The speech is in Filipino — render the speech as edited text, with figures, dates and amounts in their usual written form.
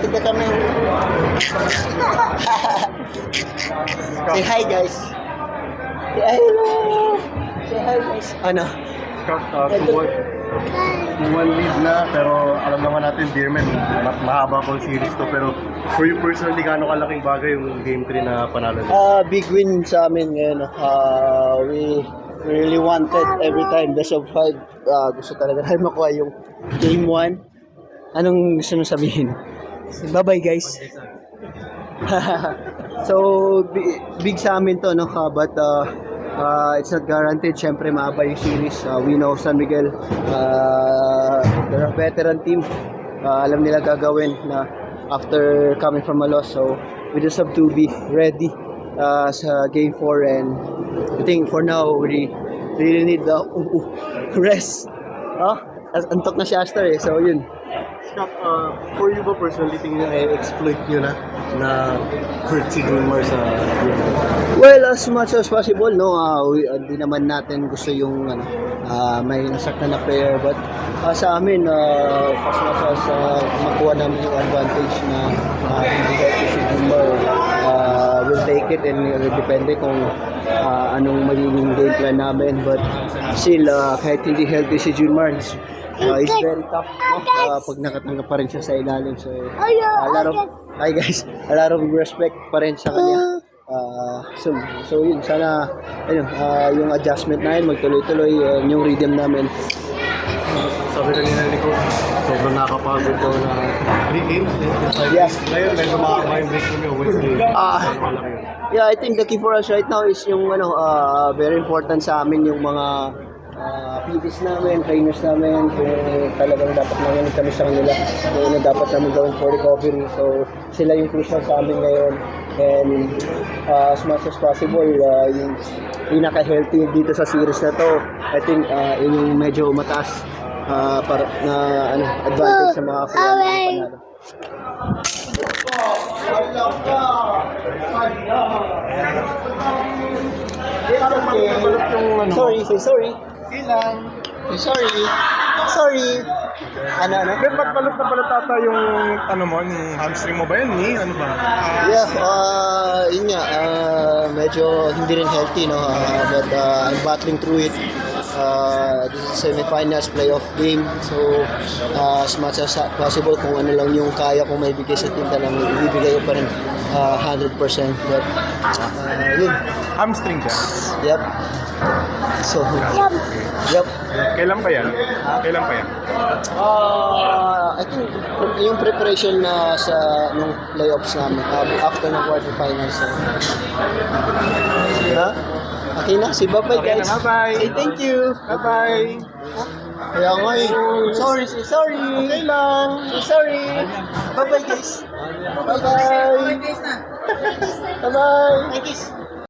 to the camera. Say hi, guys. Say hi, hello. Say hi, guys. Ano? Scott, 2-1 lead na, pero alam naman natin, Dearman, mahaba pang series to, pero for you personally, gaano kalaking bagay yung Game 3 na panalo nila? Big win sa amin ngayon. We really wanted every time best of 5. Gusto talaga namin makuha yung Game 1. Anong gusto mo sabihin? Bye-bye, guys. So, big sa amin to, no? But it's not guaranteed. Siyempre, maaba yung series. We know San Miguel, they're a veteran team. Alam nila gagawin na after coming from a loss. So, we just have to be ready sa Game 4. And I think for now, we really need the rest. Antok na si Astor eh. So, yun. Scott, for you ba personally, tingin nyo exploit nyo na hurt si Junmar sa game? Well, as much as possible, no, di naman natin gusto yung may nasaktan na player, but sa amin, as much as makuha namin yung advantage na hindi healthy si Junmar, we'll take it and depende kung anong magiging game plan namin, but still, kahit hindi healthy si Junmar, it's very tough, no? Pag nakatanggap pa rin siya sa ilalim. So, hi guys, a lot of respect pa rin sa kanya. So yun, sana yung adjustment na yun magtuloy-tuloy, yung rhythm namin. Sabi kanina ni Coach, sobrang nakakapagod daw na 3 games. Yeah. Ngayon, medyo makakama yung break nyo, Wednesday. Yeah, I think the key for us right now is yung very important sa amin yung mga PTs namin, trainers namin, kung talagang dapat namin kami sa kanila, kung ano dapat namin gawin for recovery. So, sila yung crucial sa amin ngayon. And as much as possible, yung pinaka-healthy dito sa series na to, I think yun yung medyo mataas para na advantage sa mga panalo. Sorry. Ilang? Sorry. Ano? Ba't balot na balot ata yung yung hamstring mo ba yun? Ano ba? Yeah, yun nga, medyo hindi rin healthy, no? But I'm battling through it. This is semi-finals playoff game. So, as much as possible, kung ano lang yung kaya kong maibigay sa team, talagang ibibigay ko pa rin 100%. But, yun. Hamstring ka? Yep. So, yep. Kailan pa yan? I think yung preparation na sa nung playoffs namin after ng quarterfinals. Okay na, si bye-bye guys. Bye-bye. Say thank you. Bye-bye. Kaya nga sorry. Okay lang. Sorry. Bye-bye guys. Bye-bye. Bye-bye. Bye-bye.